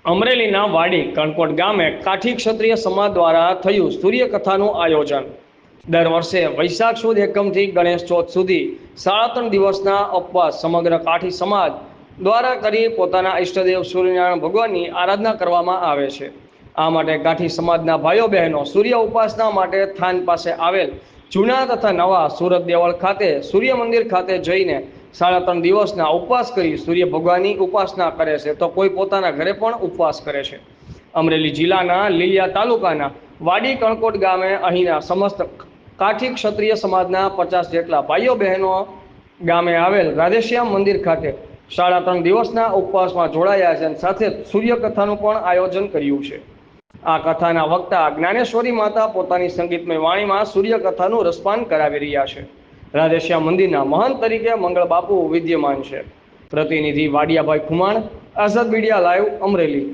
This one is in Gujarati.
અમરેલીના વાડી કણકોટ ગામે કાઠી ક્ષત્રિય સમાજ દ્વારા થયું સૂર્યકથાનું આયોજન। દર વર્ષે વૈશાખ સુદ એકમથી ગણેશ ચોથ સુધી 3.5 દિવસના ઉપવાસ સમગ્ર કાઠી સમાજ દ્વારા કરી પોતાના ઈષ્ટદેવ સૂર્યનારાયણ ભગવાનની આરાધના કરવામાં આવે છે। આ માટે કાઠી સમાજના ભાઈઓ બહેનો સૂર્ય ઉપાસના માટે થાન પાસે આવેલ જૂના તથા નવા સુરત દેવળ ખાતે સૂર્ય મંદિર ખાતે જઈને 3.5 દિવસના ઉપવાસ કરી સૂર્ય ભગવાનની ઉપાસના કરે છે, તો કોઈ પોતાના ઘરે પણ ઉપવાસ કરે છે। અમરેલી જિલ્લાના લીલિયા તાલુકાના વાડી કણકોટ ગામે અહીંના સમસ્ત કાઠી ક્ષત્રિય સમાજના 50 જેટલા ભાઈઓ બહેનો ગામે આવેલ રાધેશ્યામ મંદિર ખાતે 3.5 દિવસના ઉપવાસમાં જોડાયા છે અને સાથે સૂર્યકથાનું પણ આયોજન કર્યું છે। આ કથાના વક્તા જ્ઞાનેશ્વરી માતા પોતાની સંગીતમય વાણીમાં સૂર્યકથાનું રસપાન કરાવી રહ્યા છે। રાધેશ્યામ મંદિરના મહંત તરીકે મંગળ બાપુ વિદ્યમાન છે। પ્રતિનિધિ વાડિયાભાઈ ખુમાણ, આઝાદ મીડિયા લાઈવ, અમરેલી।